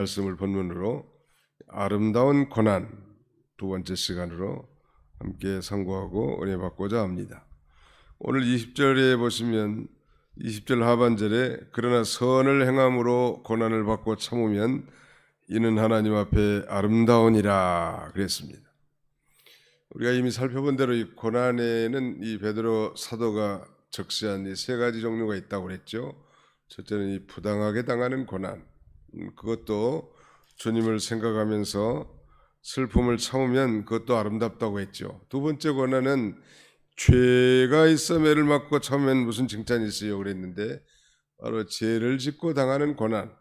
말씀을 본문으로 아름다운 고난 두 번째 시간으로 함께 상고하고 은혜 받고자 합니다. 오늘 20절에 보시면 20절 하반절에 그러나 선을 행함으로 고난을 받고 참으면 이는 하나님 앞에 아름다우니라 그랬습니다. 우리가 이미 살펴본 대로 이 고난에는 이 베드로 사도가 적시한 이 세 가지 종류가 있다고 그랬죠. 첫째는 이 부당하게 당하는 고난, 그것도 주님을 생각하면서 슬픔을 참으면 그것도 아름답다고 했죠. 두 번째 고난은 죄가 있어 매를 맞고 참으면 무슨 칭찬이 있어요 그랬는데 바로 죄를 짓고 당하는 고난,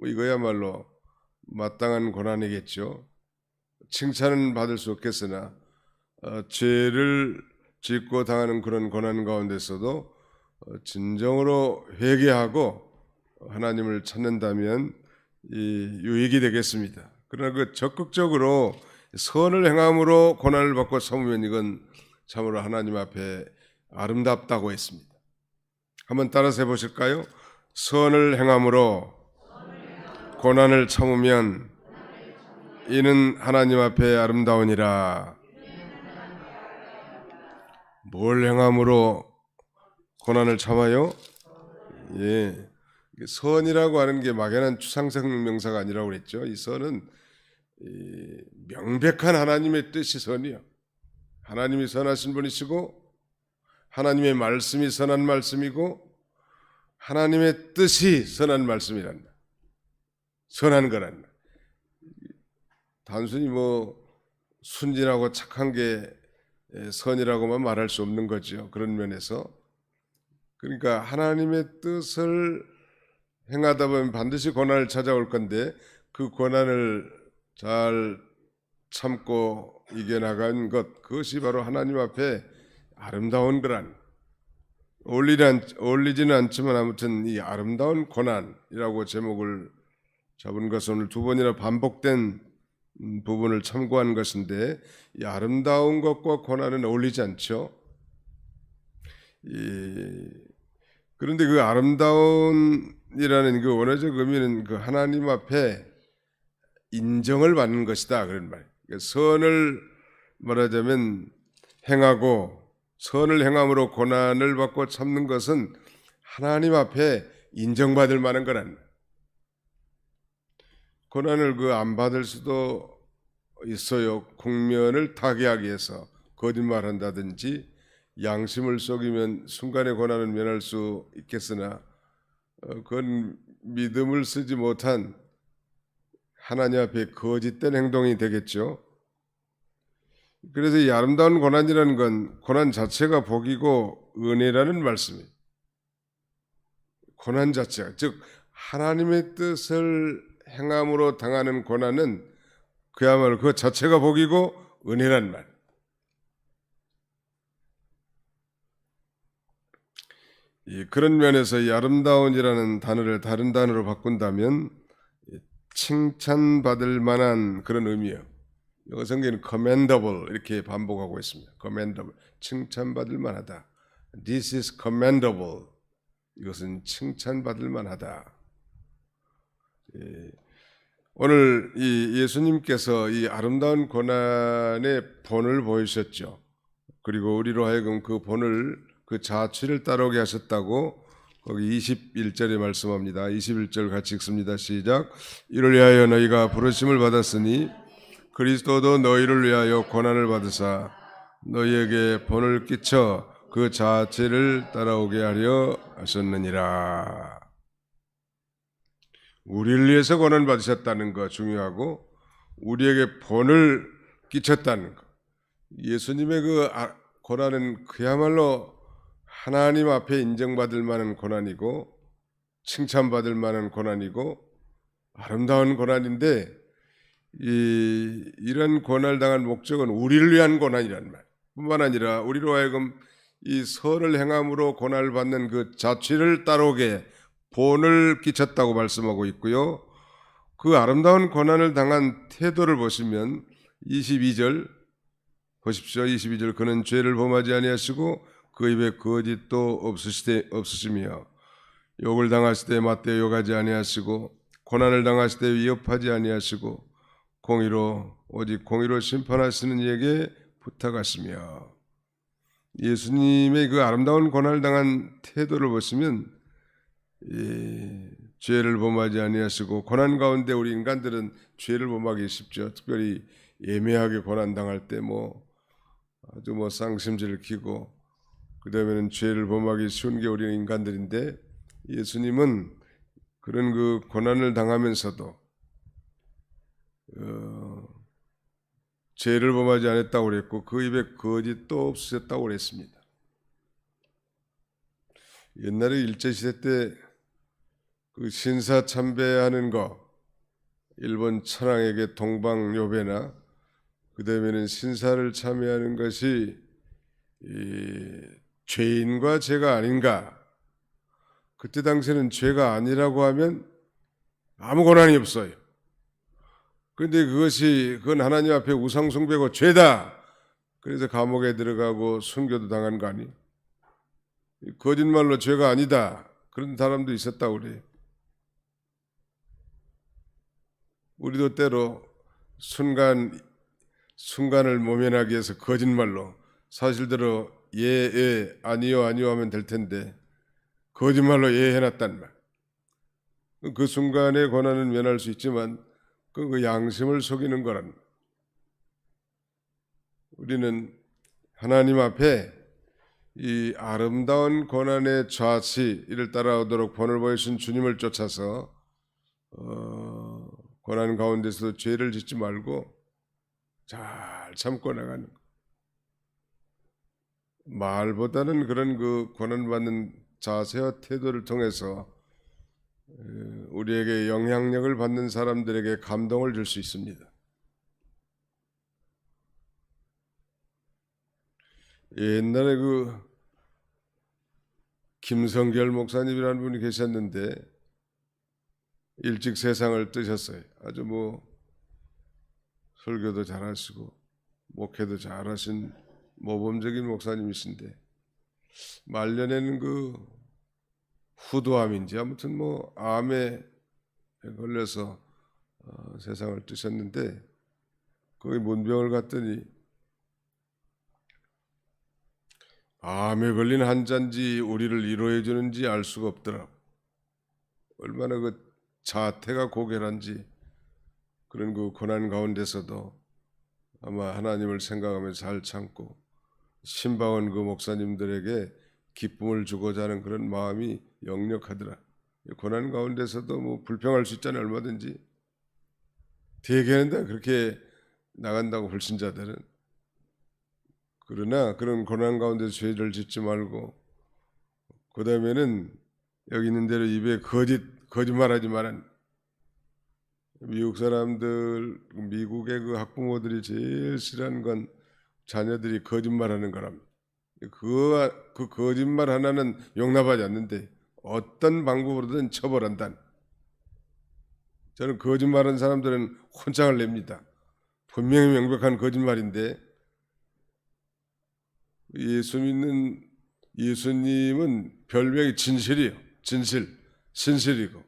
이거야말로 마땅한 고난이겠죠. 칭찬은 받을 수 없겠으나 죄를 짓고 당하는 그런 고난 가운데서도 진정으로 회개하고 하나님을 찾는다면 유익이 되겠습니다. 그러나 그 적극적으로 선을 행함으로 고난을 받고 참으면 이건 참으로 하나님 앞에 아름답다고 했습니다. 한번 따라서 해보실까요? 선을 행함으로 고난을 참으면 이는 하나님 앞에 아름다우니라. 뭘 행함으로 고난을 참아요? 예. 선이라고 하는 게 막연한 추상적 명사가 아니라고 그랬죠. 이 선은 명백한 하나님의 뜻이 선이요. 하나님이 선하신 분이시고 하나님의 말씀이 선한 말씀이고 하나님의 뜻이 선한 말씀이란다. 선한 거란다. 단순히 순진하고 착한 게 선이라고만 말할 수 없는 거죠. 그런 면에서. 그러니까 하나님의 뜻을 행하다 보면 반드시 고난을 찾아올 건데 그 고난을 잘 참고 이겨나간 것, 그것이 바로 하나님 앞에 아름다운 거란, 어울리지는 않지만 아무튼 이 아름다운 고난이라고 제목을 잡은 것은 오늘 두 번이나 반복된 부분을 참고한 것인데 이 아름다운 것과 고난은 어울리지 않죠. 그런데 그 아름다운이라는 그 원어적 의미는 그 하나님 앞에 인정을 받는 것이다 그런 말. 그러니까 선을 말하자면 행하고 선을 행함으로 고난을 받고 참는 것은 하나님 앞에 인정받을 만한 거란. 고난을 안 받을 수도 있어요. 국면을 타개하기 위해서 거짓말한다든지 양심을 속이면 순간의 고난을 면할 수 있겠으나 그건 믿음을 쓰지 못한 하나님 앞에 거짓된 행동이 되겠죠. 그래서 이 아름다운 고난이라는 건 고난 자체가 복이고 은혜라는 말씀이에요. 고난 자체가, 즉 하나님의 뜻을 행함으로 당하는 고난은 그야말로 그 자체가 복이고 은혜란 말. 그런 면에서 이 아름다운이라는 단어를 다른 단어로 바꾼다면 칭찬받을 만한 그런 의미예요. 영어 성경에는 commendable 이렇게 반복하고 있습니다. commendable, 칭찬받을 만하다. This is commendable. 이것은 칭찬받을 만하다. 오늘 이 예수님께서 이 아름다운 고난의 본을 보이셨죠. 그리고 우리로 하여금 그 본을, 그 자취를 따라오게 하셨다고 거기 21절에 말씀합니다. 21절 같이 읽습니다. 시작. 이를 위하여 너희가 부르심을 받았으니 그리스도도 너희를 위하여 고난을 받으사 너희에게 본을 끼쳐 그 자취를 따라오게 하려 하셨느니라. 우리를 위해서 고난을 받으셨다는 거 중요하고 우리에게 본을 끼쳤다는 거. 예수님의 그 고난은 그야말로 하나님 앞에 인정받을 만한 고난이고 칭찬받을 만한 고난이고 아름다운 고난인데 이런 고난을 당한 목적은 우리를 위한 고난이란 말 뿐만 아니라 우리로 하여금 이 선을 행함으로 고난을 받는 그 자취를 따라오게 본을 끼쳤다고 말씀하고 있고요. 그 아름다운 고난을 당한 태도를 보시면 22절 보십시오. 22절 그는 죄를 범하지 아니하시고 그 입에 거짓도 없으시며 욕을 당하시되 맞대 욕하지 아니하시고 고난을 당하실 때 위협하지 아니하시고 오직 공의로 심판하시는 이에게 부탁하시며, 예수님의 그 아름다운 고난을 당한 태도를 보시면 죄를 범하지 아니하시고, 고난 가운데 우리 인간들은 죄를 범하기 쉽죠. 특별히 예매하게 고난 당할 때 아주 쌍심지를 키고, 그 다음에는 죄를 범하기 쉬운 게 우리 인간들인데, 예수님은 그런 그 고난을 당하면서도 죄를 범하지 않았다고 그랬고, 그 입에 거짓도 없으셨다고 그랬습니다. 옛날에 일제시대 때 그 신사 참배하는 거, 일본 천황에게 동방요배나 그 다음에는 신사를 참여하는 것이 죄인과 죄가 아닌가. 그때 당시에는 죄가 아니라고 하면 아무 고난이 없어요. 그런데 그건 하나님 앞에 우상 숭배고 죄다. 그래서 감옥에 들어가고 순교도 당한 거 아니에요? 거짓말로 죄가 아니다. 그런 사람도 있었다고 그래요. 우리도 때로 순간을 모면하기 위해서 거짓말로 사실대로 예, 아니요 하면 될 텐데 거짓말로 예 해놨단 말. 그 순간의 고난은 면할 수 있지만 그 양심을 속이는 거란. 우리는 하나님 앞에 이 아름다운 고난의 좌치 이를 따라오도록 본을 보여주신 주님을 쫓아서 고난 가운데서도 죄를 짓지 말고 잘 참고 나가는 것. 말보다는 그런 그 고난받는 자세와 태도를 통해서 우리에게 영향력을 받는 사람들에게 감동을 줄 수 있습니다. 옛날에 그 김성결 목사님이라는 분이 계셨는데 일찍 세상을 뜨셨어요. 아주 설교도 잘하시고 목회도 잘하신 모범적인 목사님이신데 말년에는 그 후두암인지 아무튼 암에 걸려서 세상을 뜨셨는데 거기 문병을 갔더니 암에 걸린 환자인지 우리를 위로해 주는지 알 수가 없더라고. 얼마나 그 자태가 고결한지. 그런 그 고난 가운데서도 아마 하나님을 생각하면서 잘 참고 신방원 그 목사님들에게 기쁨을 주고자 하는 그런 마음이 역력하더라. 고난 가운데서도 불평할 수 있잖아요. 얼마든지. 대개는 다 그렇게 나간다고 불신자들은. 그러나 그런 고난 가운데 죄를 짓지 말고 그 다음에는 여기 있는 대로 입에 거짓말하지 말란. 미국 사람들, 미국의 그 학부모들이 제일 싫어하는 건 자녀들이 거짓말하는 거랍니다. 그 거짓말 하나는 용납하지 않는데 어떤 방법으로든 처벌한다. 저는 거짓말하는 사람들은 혼장을 냅니다. 분명히 명백한 거짓말인데 예수 믿는 예수님은 별명이 진실이에요. 진실이고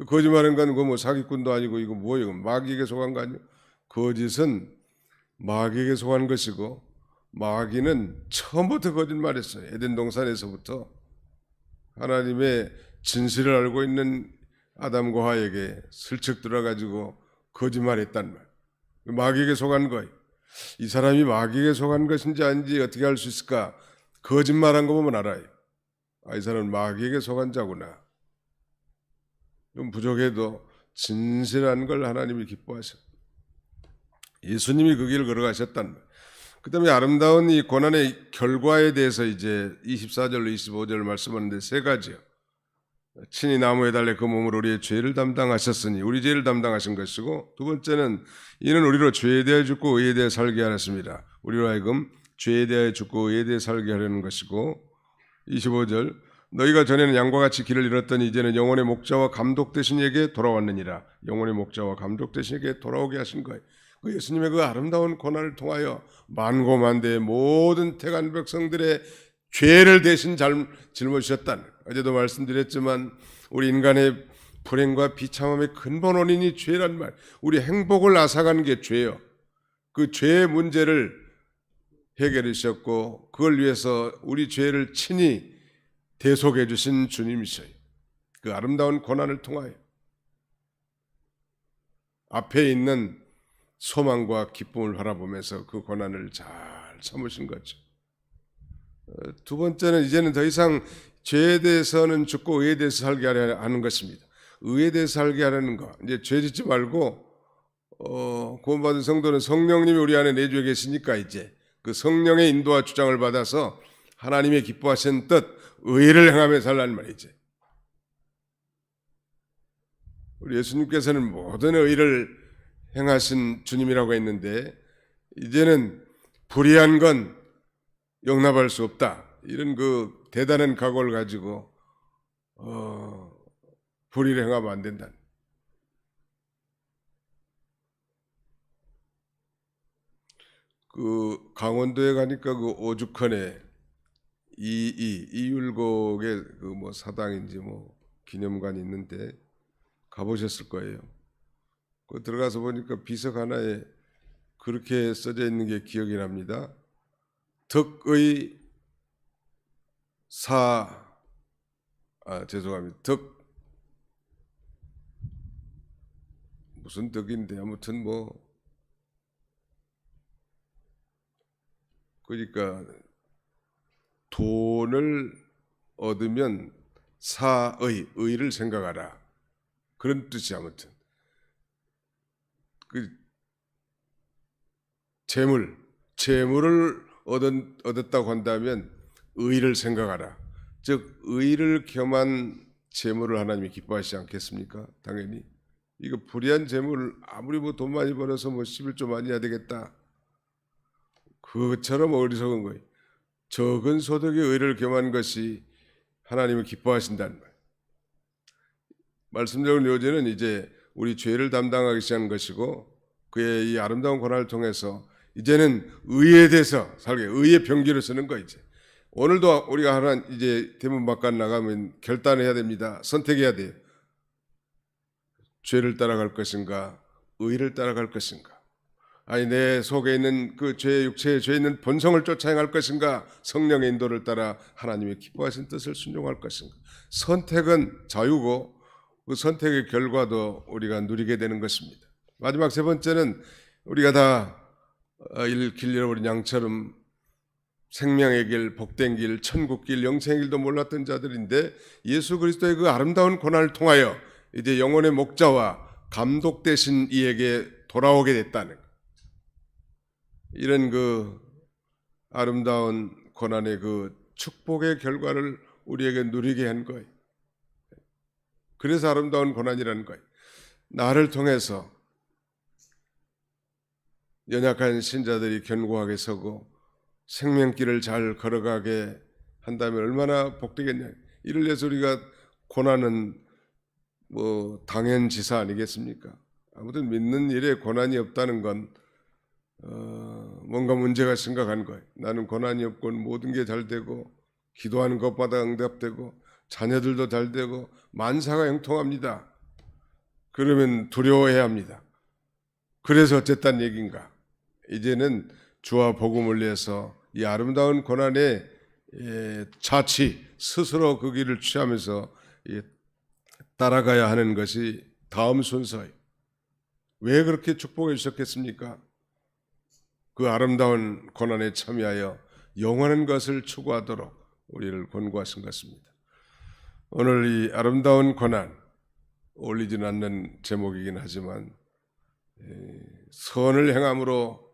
거짓말한 건 사기꾼도 아니고 이거 뭐예요? 마귀에게 속한 거 아니에요? 거짓은 마귀에게 속한 것이고 마귀는 처음부터 거짓말했어요. 에덴 동산에서부터 하나님의 진실을 알고 있는 아담과 하에게 슬쩍 들어가지고 거짓말했단 말. 마귀에게 속한 거예요. 이 사람이 마귀에게 속한 것인지 아닌지 어떻게 알 수 있을까? 거짓말한 거 보면 알아요. 이 사람은 마귀에게 속한 자구나. 좀 부족해도 진실한 걸 하나님이 기뻐하셔. 예수님이 그 길을 걸어가셨단 말. 그 다음에 아름다운 이 고난의 결과에 대해서 이제 24절로 25절 말씀하는데 세 가지요. 친히 나무에 달려 그 몸으로 우리의 죄를 담당하셨으니 우리 죄를 담당하신 것이고, 두 번째는 이는 우리로 죄에 대해 죽고 의에 대해 살게 하였습니다. 우리로 하여금 죄에 대해 죽고 의에 대해 살게 하려는 것이고, 25절 너희가 전에는 양과 같이 길을 잃었더니 이제는 영혼의 목자와 감독 되신 이에게 돌아왔느니라. 영혼의 목자와 감독 되신 이에게 돌아오게 하신 거예요. 그 예수님의 그 아름다운 고난을 통하여 만고만대의 모든 택한 백성들의 죄를 대신 짊어지셨다는. 어제도 말씀드렸지만 우리 인간의 불행과 비참함의 근본 원인이 죄란 말. 우리 행복을 앗아가는 게 죄요. 그 죄의 문제를 해결해 주셨고 그걸 위해서 우리 죄를 친히 대속해 주신 주님이셔요. 그 아름다운 고난을 통하여 앞에 있는 소망과 기쁨을 바라보면서 그 고난을 잘 참으신 거죠. 두 번째는 이제는 더 이상 죄에 대해서는 죽고 의에 대해서 살게 하는 것입니다. 의에 대해서 살게 하려는 거. 이제 죄 짓지 말고 구원받은 성도는 성령님이 우리 안에 내주에 계시니까 이제 그 성령의 인도와 주장을 받아서 하나님의 기뻐하신 뜻 의를 행하며 살라는 말이지. 우리 예수님께서는 모든 의를 행하신 주님이라고 했는데 이제는 불의한 건 용납할 수 없다. 이런 그 대단한 각오를 가지고 불의를 행하면 안 된다. 그 강원도에 가니까 그 오죽헌에 이율곡의 그 뭐 사당인지 뭐 기념관이 있는데 가보셨을 거예요. 그 들어가서 보니까 비석 하나에 그렇게 써져 있는 게 기억이 납니다. 덕의 죄송합니다. 무슨 덕인데 아무튼 뭐 그러니까 돈을 얻으면 의를 생각하라. 그런 뜻이 아무튼 그 재물을 얻었다고 한다면 의를 생각하라. 즉 의를 겸한 재물을 하나님이 기뻐하시지 않겠습니까? 당연히 이거 불의한 재물 아무리 뭐 돈 많이 벌어서 뭐 11조 많이 해야 되겠다. 그것처럼 어리석은 거예요. 적은 소득의 의를 겸한 것이 하나님을 기뻐하신다는 말. 말씀드린 요제는 이제 우리 죄를 담당하기 시작한 것이고 그의 이 아름다운 고난을 통해서 이제는 의에 대해서 살게 의의 병기를 쓰는 거 이제. 오늘도 우리가 하나 이제 대문 바깥 나가면 결단해야 됩니다. 선택해야 돼요. 죄를 따라갈 것인가, 의를 따라갈 것인가. 아니 내 속에 있는 그 육체의 죄에 있는 본성을 쫓아 행할 것인가, 성령의 인도를 따라 하나님의 기뻐하신 뜻을 순종할 것인가. 선택은 자유고 그 선택의 결과도 우리가 누리게 되는 것입니다. 마지막 세 번째는 우리가 다 길 잃어버린 양처럼 생명의 길, 복된 길, 천국 길, 영생의 길도 몰랐던 자들인데 예수 그리스도의 그 아름다운 고난을 통하여 이제 영혼의 목자와 감독 되신 이에게 돌아오게 됐다는 것. 이런 그 아름다운 고난의 그 축복의 결과를 우리에게 누리게 한 거예요. 그래서 아름다운 고난이라는 거예요. 나를 통해서 연약한 신자들이 견고하게 서고 생명길을 잘 걸어가게 한다면 얼마나 복되겠냐. 이를 위해서 우리가 고난은 뭐 당연지사 아니겠습니까? 아무튼 믿는 일에 고난이 없다는 건 뭔가 문제가 심각한 거예요. 나는 고난이 없고 모든 게 잘 되고 기도하는 것마다 응답되고 자녀들도 잘 되고 만사가 형통합니다. 그러면 두려워해야 합니다. 그래서 어쨌다는 얘기인가? 이제는 주와 복음을 위해서 이 아름다운 고난의 자치 스스로 그 길을 취하면서 따라가야 하는 것이 다음 순서예요. 왜 그렇게 축복해 주셨겠습니까? 그 아름다운 고난에 참여하여 영원한 것을 추구하도록 우리를 권고하신 것입니다. 오늘 이 아름다운 고난, 어울리지는 않는 제목이긴 하지만 선을 행함으로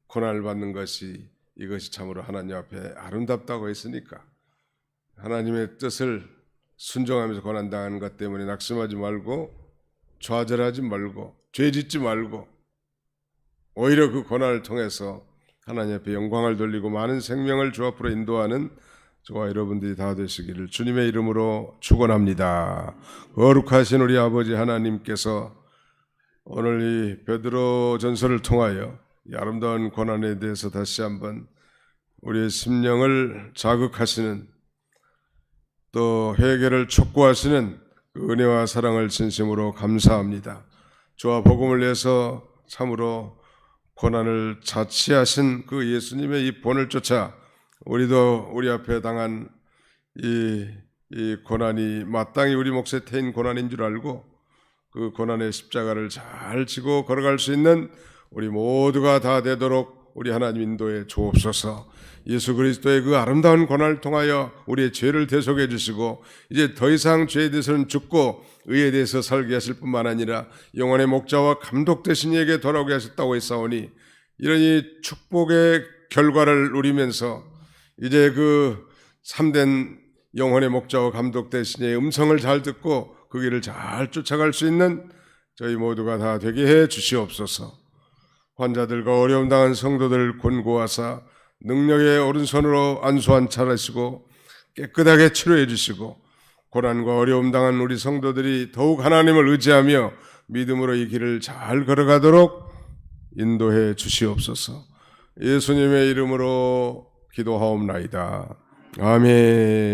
고난을 받는 것이 이것이 참으로 하나님 앞에 아름답다고 했으니까 하나님의 뜻을 순종하면서 고난당하는 것 때문에 낙심하지 말고 좌절하지 말고 죄짓지 말고 오히려 그 고난을 통해서 하나님 앞에 영광을 돌리고 많은 생명을 주 앞으로 인도하는 저와 여러분들이 다 되시기를 주님의 이름으로 축원합니다. 거룩하신 우리 아버지 하나님께서 오늘 이 베드로 전서를 통하여 이 아름다운 고난에 대해서 다시 한번 우리의 심령을 자극하시는 또 회개를 촉구하시는 그 은혜와 사랑을 진심으로 감사합니다. 주와 복음을 위해서 참으로 고난을 자치하신 그 예수님의 이 본을 쫓아 우리도 우리 앞에 당한 이 고난이 마땅히 우리 몫에 태인 고난인 줄 알고 그 고난의 십자가를 잘 지고 걸어갈 수 있는 우리 모두가 다 되도록 우리 하나님 인도에 주옵소서. 예수 그리스도의 그 아름다운 고난을 통하여 우리의 죄를 대속해 주시고 이제 더 이상 죄에 대해서는 죽고 의에 대해서 살게 하실 뿐만 아니라 영혼의 목자와 감독 되신 이에게 돌아오게 하셨다고 했사오니 이런 이 축복의 결과를 누리면서 이제 그 참된 영혼의 목자와 감독 되신 이의 음성을 잘 듣고 그 길을 잘 쫓아갈 수 있는 저희 모두가 다 되게 해 주시옵소서. 환자들과 어려움 당한 성도들 권고하사 능력의 오른손으로 안수한 차례시고 깨끗하게 치료해 주시고 고난과 어려움 당한 우리 성도들이 더욱 하나님을 의지하며 믿음으로 이 길을 잘 걸어가도록 인도해 주시옵소서. 예수님의 이름으로 기도하옵나이다. 아멘.